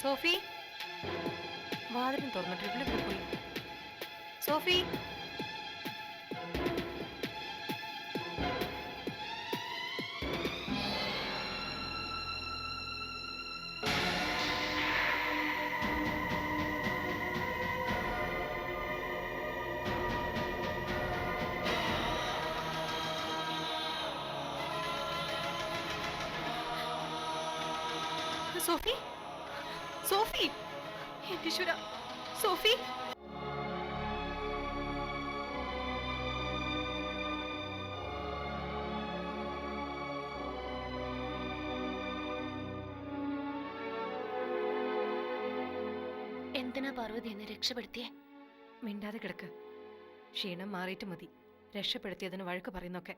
സോഫി, വാതിലും തുറന്നിട്ട് ഇവിടെ പോയി. സോഫി, സോഫി, സോഫി, എന്റെ ഈശ്വരാ, സോഫി. എന്തിനാ പാർവതി എന്നെ രക്ഷപ്പെടുത്തിയേ? മിണ്ടാതെ കിടക്ക്. ക്ഷീണം മാറിയിട്ട് മതി രക്ഷപ്പെടുത്തിയതിന് വഴക്ക് പറയുന്നൊക്കെ.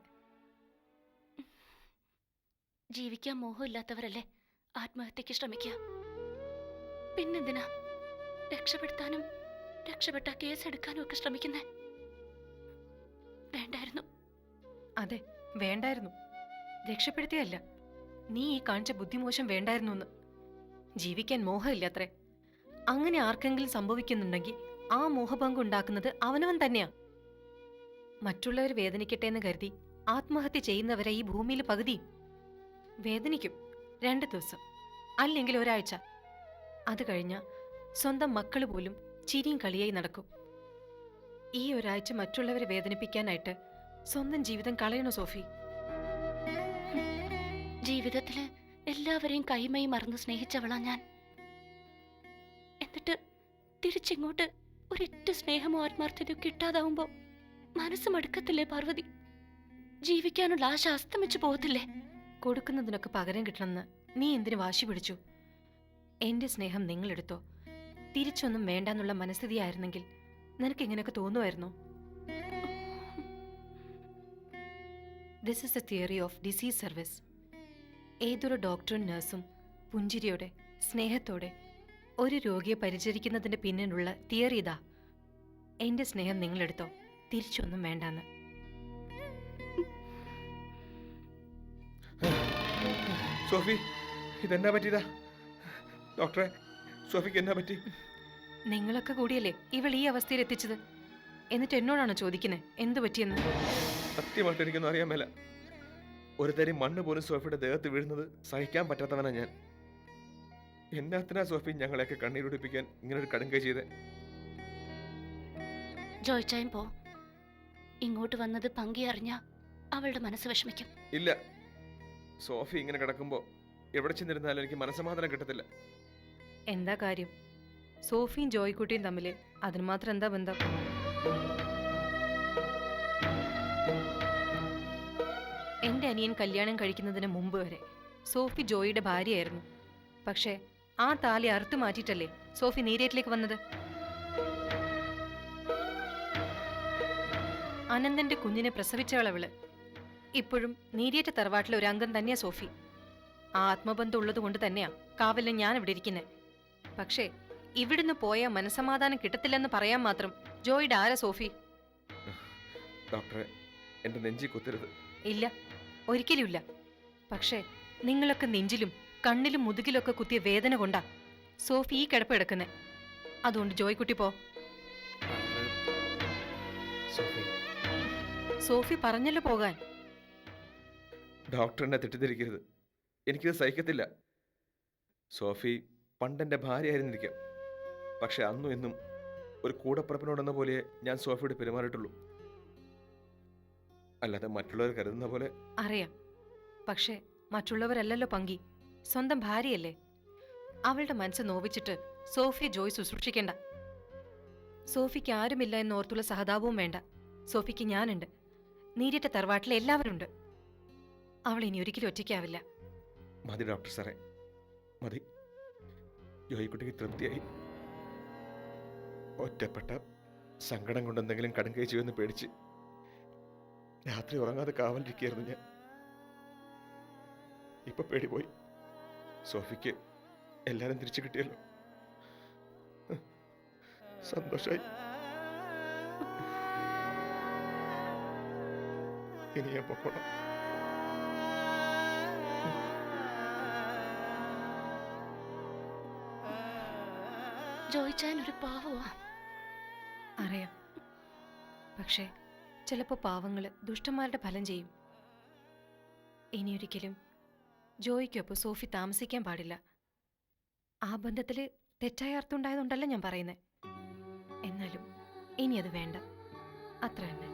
ജീവിക്കാൻ മോഹമില്ലാത്തവരല്ലേ ആത്മഹത്യക്ക് ശ്രമിക്കുക. പിന്നെന്തിനാ രക്ഷപ്പെടുത്താനും രക്ഷപ്പെട്ട കേസെടുക്കാനും ഒക്കെ ശ്രമിക്കുന്നേ? വേണ്ടായിരുന്നു. അതെ, വേണ്ടായിരുന്നു. രക്ഷപ്പെടുത്തിയല്ല, നീ ഈ കാണിച്ച ബുദ്ധിമോശം വേണ്ടായിരുന്നു എന്ന്. ജീവിക്കാൻ മോഹമില്ലത്രേ. അങ്ങനെ ആർക്കെങ്കിലും സംഭവിക്കുന്നുണ്ടെങ്കിൽ ആ മോഹഭംഗം ഉണ്ടാക്കുന്നത് അവനവൻ തന്നെയാ. മറ്റുള്ളവർ വേദനിക്കട്ടെ എന്ന് കരുതി ആത്മഹത്യ ചെയ്യുന്നവരെ ഈ ഭൂമിയിൽ പകുതിയും വേദനിക്കും. 2 ദിവസം, അല്ലെങ്കിൽ ഒരാഴ്ച. അത് കഴിഞ്ഞ സ്വന്തം മക്കള് പോലും ചിരിയും കളിയായി നടക്കും. ഈ ഒരാഴ്ച മറ്റുള്ളവരെ വേദനിപ്പിക്കാനായിട്ട് സ്വന്തം ജീവിതം കളയണോ സോഫി? ജീവിതത്തില് എല്ലാവരെയും കൈമൈ മറന്ന് സ്നേഹിച്ചവളാ ഞാൻ. എന്നിട്ട് തിരിച്ചിങ്ങോട്ട് ഒരൊറ്റ സ്നേഹമോ ആത്മാർത്ഥതയോ കിട്ടാതാവുമ്പോ മനസ്സ് മടുക്കത്തില്ലേ പാർവതി? ജീവിക്കാനുള്ള ആശ അസ്തമിച്ചു പോകത്തില്ലേ? കൊടുക്കുന്നതിനൊക്കെ പകരം കിട്ടണമെന്ന് നീ എന്തിനു വാശി പിടിച്ചു? എന്റെ സ്നേഹം നിങ്ങളെടുത്തോ, തിരിച്ചൊന്നും വേണ്ടെന്നുള്ള മനസ്ഥിതിയായിരുന്നെങ്കിൽ നിനക്ക് ഇങ്ങനെയൊക്കെ തോന്നുമായിരുന്നോ? This is a theory of disease service. ഏതൊരു ഡോക്ടറും നഴ്സും പുഞ്ചിരിയോടെ സ്നേഹത്തോടെ ഒരു രോഗിയെ പരിചരിക്കുന്നതിന്റെ പിന്നിലുള്ള തിയറി ഇതാ: എന്റെ സ്നേഹം നിങ്ങളെടുത്തോ, തിരിച്ചൊന്നും വേണ്ടാന്ന്. സോഫി, ഇതെന്നാ പറ്റിയതാ ഡോക്ടറെ? സോഫിക്ക് എന്നാ പറ്റി? നിങ്ങളൊക്കെ കൂടിയല്ലേ ഇവൾ ഈ അവസ്ഥയിൽ എത്തിച്ചത്. എന്നിട്ട് എന്നോടാണോ ചോദിക്കുന്നത് എന്ത് പറ്റിയെന്ന്? സത്യമായിട്ട് എനിക്കൊന്നും അറിയാൻ മേല. ഒരു തരി മണ്ണ് പോലും സോഫിയുടെ ദേഹത്ത് വീഴുന്നത് സഹിക്കാൻ പറ്റാത്തവനാ ഞാൻ. എന്നാത്തിനാ സോഫി ഞങ്ങളെയൊക്കെ കണ്ണീരൊടിപ്പിക്കാൻ ഇങ്ങനൊരു കടുങ്കൈ ചെയ്തേ? ജോയ്ച്ചായും പോ. ഇങ്ങോട്ട് വന്നത് പങ്കി അറിഞ്ഞ അവളുടെ മനസ്സ് വിഷമിക്കും. ഇല്ല, സോഫി ഇങ്ങനെ കിടക്കുമ്പോ എവിടെ ചെന്നിരുന്നാലും എനിക്ക് മനസ്സമാധാനം കിട്ടത്തില്ല. എന്താ കാര്യം? സോഫിയും ജോയ്ക്കുട്ടിയും തമ്മില് അതിന് മാത്രം എന്താ ബന്ധം? എന്റെ അനിയൻ കല്യാണം കഴിക്കുന്നതിന് മുമ്പ് വരെ സോഫി ജോയിയുടെ ഭാര്യയായിരുന്നു. പക്ഷേ ആ താലി അറുത്തു മാറ്റിയിട്ടല്ലേ സോഫി നീരേറ്റിലേക്ക് വന്നത്. അനന്തന്റെ കുഞ്ഞിനെ പ്രസവിച്ചവളവള്. ഇപ്പോഴും നീരേറ്റ തറവാട്ടിലെ ഒരു അംഗം തന്നെയാ സോഫി. ആ ആത്മബന്ധം ഉള്ളത് കൊണ്ട് തന്നെയാ കാവലിൽ ഞാൻ ഇവിടെ ഇരിക്കുന്നത്. പക്ഷേ ഇവിടുന്ന് പോയാൽ മനസമാധാനം കിട്ടത്തില്ലെന്ന് പറയാൻ മാത്രം ജോയിയുടെ ആരാ സോഫി? ഡോക്ടറെ, എന്റെ നെഞ്ചി കുത്തരുത്. ഇല്ല, ഒരിക്കലും ഇല്ല. പക്ഷേ നിങ്ങളൊക്കെ നെഞ്ചിലും കണ്ണിലും മുതുകിലൊക്കെ കുത്തിയ വേദന കൊണ്ടാ സോഫി ഈ കിടപ്പ് കിടക്കുന്നേ. അതുകൊണ്ട് ജോയ്ക്കുട്ടി പോ. സോഫി പറഞ്ഞല്ലോ പോകാൻ. ഡോക്ടർ എന്നെ തെറ്റിദ്ധരിക്കരുത്. എനിക്കിത് സഹിക്കത്തില്ല. സോഫി പണ്ടെൻ്റെ ഭാര്യയായിരുന്നിരിക്കാം. പക്ഷെ അന്നും എന്നും ഒരു കൂടപ്പുറപ്പിനോടെന്ന പോലെ ഞാൻ സോഫിയോട് പെരുമാറിയിട്ടുള്ളൂ. അല്ലാതെ മറ്റുള്ളവർ കരുതുന്ന പോലെ. അറിയാം, പക്ഷെ മറ്റുള്ളവരല്ലല്ലോ പങ്കി, സ്വന്തം ഭാര്യയല്ലേ. അവളുടെ മനസ്സ് നോവിച്ചിട്ട് സോഫിയെ ജോയ് ശുശ്രൂഷിക്കണ്ട. സോഫിക്ക് ആരുമില്ല എന്നോർത്തുള്ള സഹതാപവും വേണ്ട. സോഫിക്ക് ഞാനുണ്ട്, നീരിട്ട തറവാട്ടിലെ എല്ലാവരും ഉണ്ട്. അവൾ ഇനി ഒരിക്കലും ഒറ്റയ്ക്കാവില്ല. മതി ഡോക്ടർ സാറേ, മതി. ജോയിക്കുട്ടിക്ക് തൃപ്തിയായി. ഒറ്റപ്പെട്ട സങ്കടം കൊണ്ട് എന്തെങ്കിലും കടുങ്കൈ ചെയ്യുമെന്ന് പേടിച്ച് രാത്രി ഉറങ്ങാതെ കാവലിരിക്കുകയായിരുന്നു ഞാൻ. ഇപ്പൊ പേടി പോയി. സോഫിക്ക് എല്ലാരും തിരിച്ചു കിട്ടിയല്ലോ, സന്തോഷായി. ഇനി ഞാൻ പൊക്കോളാം. ജോയിച്ചാൻ ഒരു പാവമാ. അറിയാം. പക്ഷേ ചിലപ്പോൾ പാവങ്ങള് ദുഷ്ടന്മാരുടെ ഫലം ചെയ്യും. ഇനിയൊരിക്കലും ജോയിക്കൊപ്പം സോഫി താമസിക്കാൻ പാടില്ല. ആ ബന്ധത്തില് തെറ്റായ അർത്ഥം ഉണ്ടായതുകൊണ്ടല്ല ഞാൻ പറയുന്നത്. എന്നാലും ഇനി അത് വേണ്ട, അത്ര തന്നെ.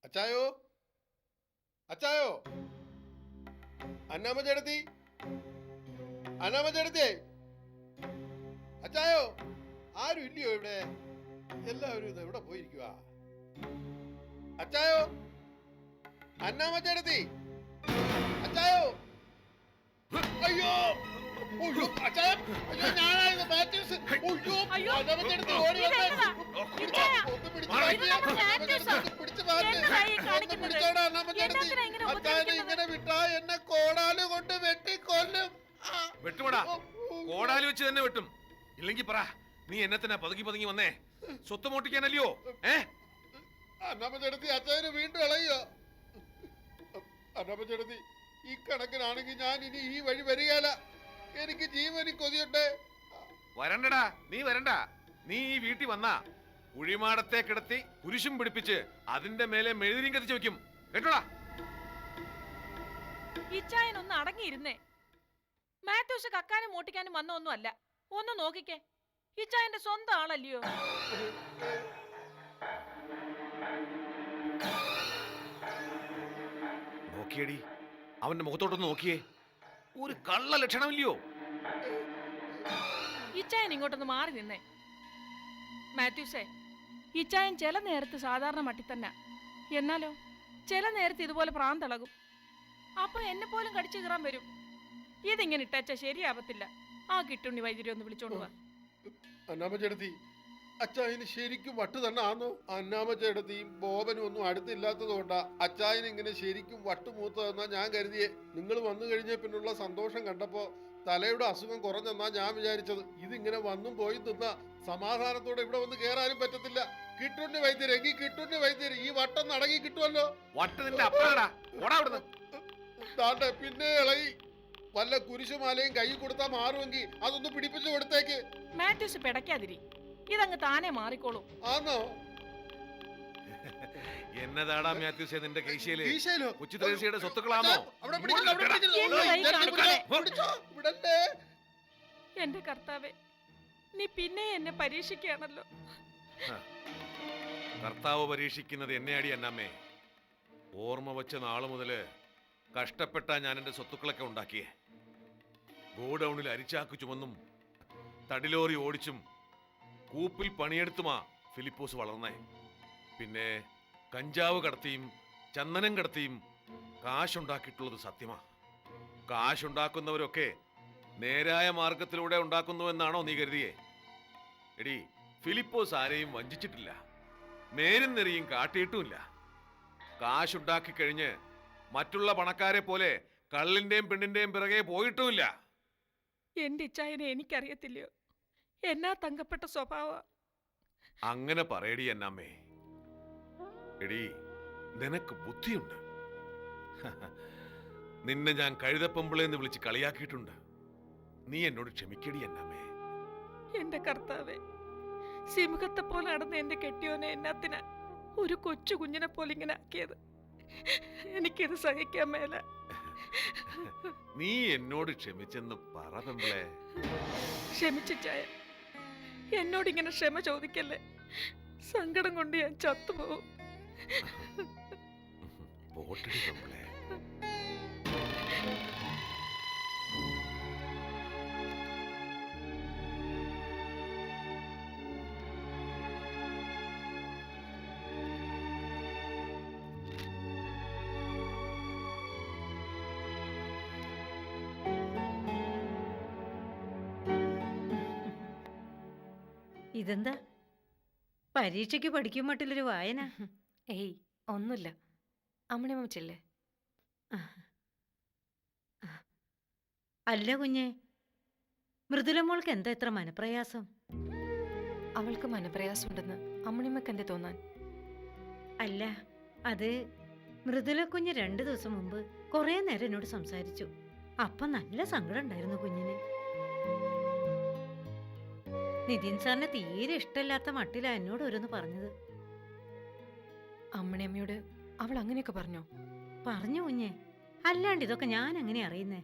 അച്ചായോ, അച്ചായോ, അന്നാമ്മ ചേട്ടത്തി, അന്നാമ്മ ചേട്ടത്തിയേ, അച്ചായോ, ആരും ഇല്ലയോ ഇവിടെ? എല്ലാവരും ഇത് എവിടെ പോയിരിക്കുക? അച്ചായോ, അന്നാമ്മ ചേട്ടത്തി, അച്ചായോ, അയ്യോ, അയ്യോ, അച്ചായ, അയ്യോ, ഞാനായിരുന്നു മാത്യൂസ്. അയ്യോ, അന്നാമ്മ ചേട്ടത്തി ഓടി വന്നേ. ഒന്ന് പിടിച്ച് മാറ്റിയേ. അന്നാമ്മ ചേട്ടത്തി ഒന്ന് പിടിച്ച് മാറ്റ്. ഒന്ന് പിടിച്ചോടാ അന്നാമ്മ ചേട്ടത്തി. അച്ചായനെ ഇങ്ങനെ വിട്ടാ എന്നെ കോടാല് കൊണ്ട് വെട്ടിക്കൊല്ലും. വെട്ടുമടാ, കോടാലി വെച്ച് തന്നെ വെട്ടും. ഇല്ലെങ്കി പറ, നീ എന്നത്തിനാ പതുങ്ങി പതുങ്ങി വന്നേ? സ്വത്ത് മോട്ടിക്കാനല്ലയോ? അന്നാമ്മ ചേട്ടത്തി അച്ചായന് വീണ്ടും ഇളയോ? അന്നാമ്മ ചേട്ടത്തി, ഈ കണക്കിനാണെങ്കിൽ ഞാൻ ഇനി ഈ വഴി വരികയില്ല. എനിക്ക് ജീവനി കൊതിയുണ്ട്. വരണ്ടടാ, നീ വരണ്ട. നീ ഈ വീട്ടിൽ വന്നാ കുഴിമാടത്തെ കിടത്തി കുരിശും പിടിപ്പിച്ച് അതിന്റെ മേലെ മെഴുതിരിയും കത്തിച്ച് വെക്കും. കേട്ടോടാ. ഇച്ചായനൊന്ന് അടങ്ങിയിരുന്നേ. മാത്യൂസ് കക്കാനും മൂട്ടിക്കാനും വന്നൊന്നും അല്ല. ഒന്ന് നോക്കിക്കേ, ഇച്ചായന്റെ സ്വന്തം ആളല്ലയോ? നോക്കിയടി, അവന്റെ മുഖത്തോട്ടൊന്ന് നോക്കിയേ. ഒരു കള്ള ലക്ഷണമില്ലയോ? ഇച്ചായൻ ഇങ്ങോട്ടൊന്ന് മാറി നിന്നേ. മാത്യൂസേ, ഇച്ചായൻ ചില നേരത്ത് സാധാരണ മട്ടി തന്നെ, എന്നാലോ ചില നേരത്ത് ഇതുപോലെ പ്രാന്തിളകും. അപ്പൊ എന്നെ പോലും കടിച്ചു കീറാൻ വരും. ഇതിങ്ങനെ ഇട്ടച്ച ശരിയാവത്തില്ല. ആ കിട്ടുണ്ണി വൈദ്യുതി ഒന്ന് വിളിച്ചോണ്ട് പോവാ. അന്നാമ്മ ചേട്ടത്തി, അച്ചായന് ശരിക്കും വട്ട് തന്നെ ആന്നോ? അന്നാമ്മ ചേട്ടത്തിയും ബോബനും ഒന്നും അടുത്തില്ലാത്തത് കൊണ്ടാ അച്ചായന് ഇങ്ങനെ ശരിക്കും വട്ടുമൂത്തതെന്നാ ഞാൻ കരുതിയേ. നിങ്ങൾ വന്നു കഴിഞ്ഞ പിന്നുള്ള സന്തോഷം കണ്ടപ്പോ തലയുടെ അസുഖം കുറഞ്ഞെന്നാ ഞാൻ വിചാരിച്ചത്. ഇതിങ്ങനെ വന്നും പോയി നിന്നാ സമാധാനത്തോടെ ഇവിടെ വന്ന് കേറാനും പറ്റത്തില്ല. കിട്ടുണ്ണി വൈദ്യര്, എങ്കിൽ കിട്ടുണ്ണി വൈദ്യര്, ഈ വട്ടം അടങ്ങി കിട്ടുമല്ലോ. താണ്ടെ പിന്നെ ഇളകി. വല്ല കുരിശുമാലയും കൈ കൊടുത്താ മാറുമെങ്കിൽ അതൊന്ന് പിടിപ്പിച്ചു കൊടുത്തേക്ക്. മാത്യൂസ് പിടയ്ക്കാതിരി, ഇതങ്ങ് താനെ മാറിക്കോളൂ. ആന്നോ? എന്നതാടാ മാത്യൂസേ നിന്റെ കൈശയില്? ഈശയിലോ? കൊച്ചു ത്രേസ്യയുടെ സ്വത്തുക്കളാണോ? അവിടെ പിടിക്കില്ല, അവിടെ പിടിക്കില്ല. എന്നെ കൈ കാണിക്കണേ. പിടിച്ചോ, വിടല്ലേ. എന്റെ കർത്താവേ, നീ പിന്നെ എന്നെ പരീക്ഷിക്കുകയാണല്ലോ. കർത്താവ് പരീക്ഷിക്കുന്നത് എന്നെയാടി അന്നമ്മേ. ഓർമ്മ വെച്ച നാള് മുതല് കഷ്ടപ്പെട്ടാ ഞാൻ എന്റെ സ്വത്തുക്കളൊക്കെ ഉണ്ടാക്കിയേ. ഗോഡൌണിൽ അരിച്ചാക്ക് ചുമന്നും തടിലോറി ഓടിച്ചും കൂപ്പിൽ പണിയെടുത്തുമാ ഫിലിപ്പോസ് വളർന്നേ. പിന്നെ കഞ്ചാവ് കടത്തിയും ചന്ദനം കടത്തിയും കാശുണ്ടാക്കിയിട്ടുള്ളത് സത്യമാ. കാശുണ്ടാക്കുന്നവരൊക്കെ നേരായ മാർഗത്തിലൂടെ ഉണ്ടാക്കുന്നുവെന്നാണോ നീ കരുതിയേ? എടി, ഫിലിപ്പോസ് ആരെയും വഞ്ചിച്ചിട്ടില്ല, നേരും നെറിയും കാട്ടിയിട്ടുമില്ല. കാശുണ്ടാക്കി കഴിഞ്ഞ് മറ്റുള്ള പണക്കാരെ പോലെ കള്ളിന്റെയും പെണ്ണിന്റെയും പിറകെ പോയിട്ടുമില്ല. എന്റെ ഇച്ചായനെ എനിക്കറിയത്തില്ലയോ? എന്നാ തങ്കപ്പെട്ട സ്വഭാവ. അങ്ങനെ പറയടി എന്നമ്മേ. എടി, നിനക്ക് ബുദ്ധിയുണ്ട്. നിന്നെ ഞാൻ കഴുതപ്പമ്പിളെന്ന് വിളിച്ച് കളിയാക്കിയിട്ടുണ്ട്. നീ എന്നോട് ക്ഷമിക്കടി എന്നമ്മേ. എന്റെ കർത്താവേ, സിംഹത്തെ പോലെ നടന്ന എന്റെ കെട്ടിയോനെ എന്നാത്തിനാ ഒരു കൊച്ചു കുഞ്ഞിനെ പോലെ ഇങ്ങനെ ആക്കിയത്? എനിക്കിത് സഹിക്കാൻ മേല. നീ എന്നോട് ക്ഷമിച്ചെന്ന് പറ പെമ്പിളെ. ക്ഷമിച്ചായ, എന്നോടിങ്ങനെ ക്ഷമ ചോദിക്കല്ലേ. സങ്കടം കൊണ്ട് ഞാൻ ചത്തുപോകും. പോട്ടടി പെമ്പിളെ. ഇതെന്താ പരീക്ഷയ്ക്ക് പഠിക്കും മട്ടിലൊരു വായന? ഏയ്, ഒന്നുമില്ല. അമ്മണിയമ്മ ചെല്ലേ. ആ. ആ. അല്ല കുഞ്ഞെ, മൃദുലമോൾക്ക് എന്താ ഇത്ര മനപ്രയാസം? അവൾക്ക് മനപ്രയാസമുണ്ടെന്ന് അമ്മണിമ്മക്ക് എന്തേ തോന്നാൻ? അല്ല, അത് മൃദുല കുഞ്ഞ് 2 ദിവസം മുമ്പ് കുറേ നേരം എന്നോട് സംസാരിച്ചു. അപ്പം നല്ല സങ്കടം ഉണ്ടായിരുന്നു കുഞ്ഞിന്. നിതിൻ സാറിന് തീരെ ഇഷ്ടമില്ലാത്ത മട്ടിലാ എന്നോട് ഓരോന്ന് പറഞ്ഞത്. അമ്മണിയമ്മയോട് അവൾ അങ്ങനെയൊക്കെ പറഞ്ഞോ? പറഞ്ഞു കുഞ്ഞെ, അല്ലാണ്ട് ഇതൊക്കെ ഞാൻ എങ്ങനെ അറിയുന്നേ?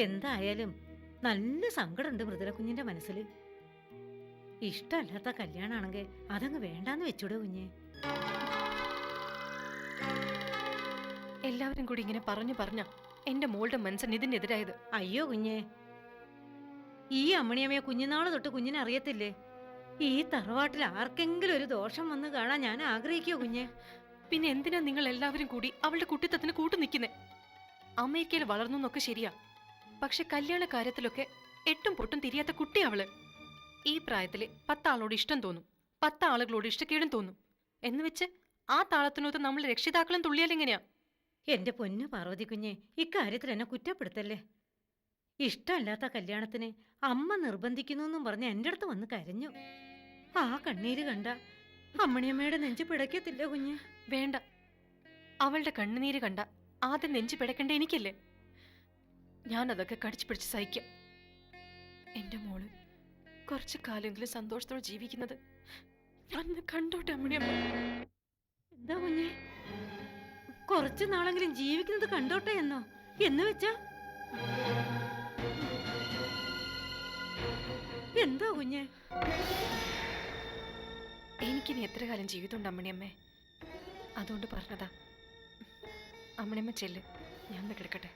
എന്തായാലും നല്ല സങ്കടമുണ്ട് മൃദുല കുഞ്ഞിന്റെ മനസ്സിൽ. ഇഷ്ടമല്ലാത്ത കല്യാണാണെങ്കിൽ അതങ്ങ് വേണ്ടാന്ന് വെച്ചൂടെ കുഞ്ഞെ? എല്ലാവരും കൂടി ഇങ്ങനെ പറഞ്ഞ എന്റെ മോളുടെ മനസ്സിന് ഇതിനെതിരായത്. അയ്യോ കുഞ്ഞെ, ഈ അമ്മണിയമ്മയെ കുഞ്ഞുനാള് തൊട്ട് കുഞ്ഞിനെ അറിയത്തില്ലേ? ഈ തറവാട്ടിൽ ആർക്കെങ്കിലും ഒരു ദോഷം വന്ന് കാണാൻ ഞാൻ ആഗ്രഹിക്കോ കുഞ്ഞെ? പിന്നെ എന്തിനാ നിങ്ങൾ എല്ലാവരും കൂടി അവളുടെ കുട്ടിത്തത്തിന് കൂട്ടു നിൽക്കുന്നേ? അമേരിക്കയിൽ വളർന്നു എന്നൊക്കെ ശരിയാ, പക്ഷെ കല്യാണ കാര്യത്തിലൊക്കെ എട്ടും പൊട്ടും തിരിയാത്ത കുട്ടി അവള്. ഈ പ്രായത്തില് 10 ആളോട് ഇഷ്ടം തോന്നും, 10 ആളുകളോട് ഇഷ്ടക്കേടും തോന്നും. എന്ന് വെച്ച് ആ താളത്തിനൊത്ത് നമ്മൾ രക്ഷിതാക്കളും തുള്ളിയാലെങ്ങനെയാ? എന്റെ പൊന്നു പാർവതി കുഞ്ഞെ, ഇക്കാര്യത്തിൽ എന്നെ കുറ്റപ്പെടുത്തല്ലേ. ഇഷ്ടമല്ലാത്ത കല്യാണത്തിന് അമ്മ നിർബന്ധിക്കുന്നു എന്നും പറഞ്ഞ് എൻ്റെ അടുത്ത് വന്ന് കരഞ്ഞു. ആ കണ്ണീര് കണ്ട അമ്മണിയമ്മയുടെ നെഞ്ചു പിടയ്ക്കത്തില്ല കുഞ്ഞെ? വേണ്ട, അവളുടെ കണ്ണുനീര് കണ്ട ആദ്യം നെഞ്ചു പിടക്കണ്ട എനിക്കല്ലേ? ഞാനതൊക്കെ കടിച്ചു പിടിച്ച് സഹിക്കാം. എന്റെ മോള് കുറച്ചു കാലമെങ്കിലും സന്തോഷത്തോടെ ജീവിക്കുന്നത് അന്ന് കണ്ടോട്ടെ അമ്മണിയമ്മ. എന്താ കുഞ്ഞെ, കുറച്ചു നാളെങ്കിലും ജീവിക്കുന്നത് കണ്ടോട്ടെ എന്നോ? എന്ന് വെച്ചാ എന്താ കുഞ്ഞെ? എനിക്കിനി എത്ര കാലം ജീവിതമുണ്ട് അമ്മണിയമ്മേ? അതുകൊണ്ട് പറഞ്ഞതാ. അമ്മണിയമ്മ ചെല്ല്, ഞാൻ ഒന്ന് കിടക്കട്ടെ.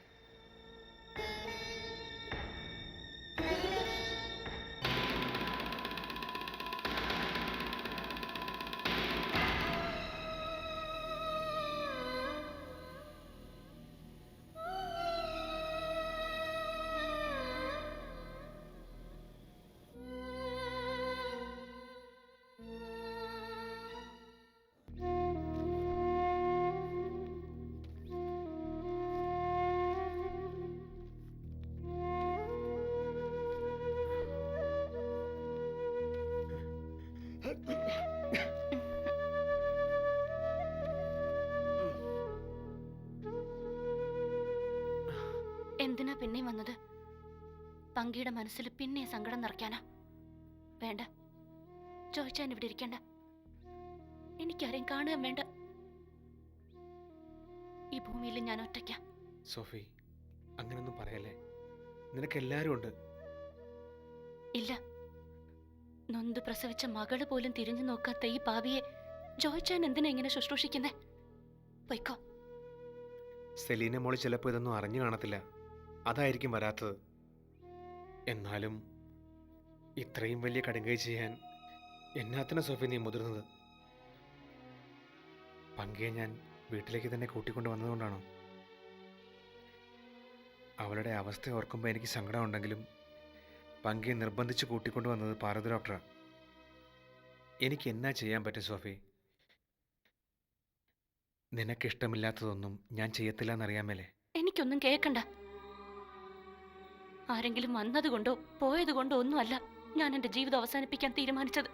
എന്തിനാ പിന്നെയും വന്നത്? പങ്കിയുടെ മനസ്സിൽ പിന്നെ സങ്കടം നിറയ്ക്കാനാ? വേണ്ട, ചോദിച്ചാൻ ഇവിടെ ഇരിക്കണ്ട. എനിക്കാരെയും കാണുകയും വേണ്ട. ഈ ഭൂമിയിൽ ഞാൻ ഒറ്റയ്ക്ക. സോഫി, അങ്ങനൊന്നും പറയല്ലേ. നിനക്ക് എല്ലാരും ഉണ്ട്. ഇല്ല, നൊന്ത് പ്രസവിച്ച മകള് പോലും തിരിഞ്ഞു നോക്കാത്ത ഈ പാവിയെ ജോയിച്ചാൻ എന്തിനാ ഇങ്ങനെ ശുശ്രൂഷിക്കുന്നേ? പൊയ്ക്കോ. സെലീന മോള് ചിലപ്പോൾ ഇതൊന്നും അറിഞ്ഞു കാണത്തില്ല, അതായിരിക്കും വരാത്തത്. എന്നാലും ഇത്രയും വലിയ കടുങ്കൈ ചെയ്യാൻ എന്നാത്തിനാ സോഫി നീ മുതിർന്നത്? പങ്കിയെ ഞാൻ വീട്ടിലേക്ക് തന്നെ കൂട്ടിക്കൊണ്ട് വന്നതുകൊണ്ടാണോ? അവളുടെ അവസ്ഥ ഓർക്കുമ്പോൾ എനിക്ക് സങ്കടമുണ്ടെങ്കിലും പങ്കിയെ നിർബന്ധിച്ച് കൂട്ടിക്കൊണ്ട് വന്നത് പാർവതി ഡോക്ടറാണ്. എനിക്ക് എന്നാ ചെയ്യാൻ പറ്റും സോഫി? നിനക്കിഷ്ടമില്ലാത്തതൊന്നും ഞാൻ ചെയ്യത്തില്ല എന്നറിയാമല്ലേ? എനിക്കൊന്നും കേൾക്കണ്ട. ആരെങ്കിലും വന്നതുകൊണ്ടോ പോയതുകൊണ്ടോ ഒന്നുമല്ല ഞാൻ എൻ്റെ ജീവിതം അവസാനിപ്പിക്കാൻ തീരുമാനിച്ചത്.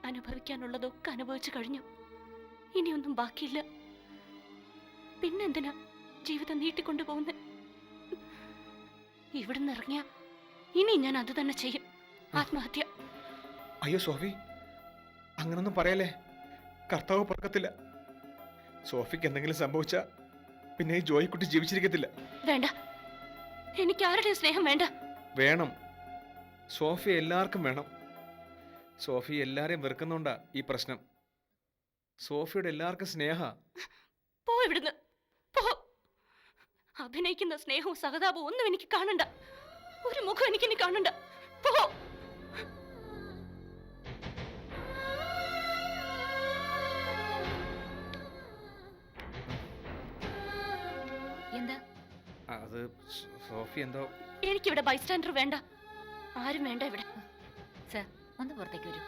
അനുഭവിക്കാനുള്ളതൊക്കെ അനുഭവിച്ചു കഴിഞ്ഞു. ഇനിയൊന്നും ബാക്കിയില്ല. പിന്നെന്തിനാ ജീവിതം നീട്ടിക്കൊണ്ടു പോകുന്നത്? ഇവിടുന്ന് ഇറങ്ങിയ ഇനി ഞാൻ അത് തന്നെ ചെയ്യും, ആത്മഹത്യ. അയ്യോ സോഫി, അങ്ങനൊന്നും പറയല്ലേ. കർത്താവ് പറക്കത്തില്ല. സോഫിക്ക് എന്തെങ്കിലും സംഭവിച്ചാ പിന്നെ ഈ ജോയിക്കുട്ടി ജീവിച്ചിരിക്കത്തില്ല. വേണ്ട, എനിക്ക് ആരുടെയും സ്നേഹം വേണ്ട. വേണം, സോഫി എല്ലാവർക്കും വേണം. സോഫി എല്ലാരെയും വെറുക്കുന്നുണ്ടാ ഈ പ്രശ്നം. സോഫിയുടെ എല്ലാവർക്കും സ്നേഹ. പോ ഇവിടുന്ന്, പോ. അഭിനയിക്കുന്ന സ്നേഹവും സഹതാപവും ഒന്നും എനിക്ക് കാണണ്ട. ഒരു മുഖം എനിക്കിനി കാണണ്ട. പോ. എന്താ? അത് സോഫി എന്തോ. എനിക്കിവിടെ ബൈസ്റ്റാൻഡർ വേണ്ട, ആരും വേണ്ട ഇവിടെ. സർ, ഒന്ന് പുറത്തേക്ക് വരൂ.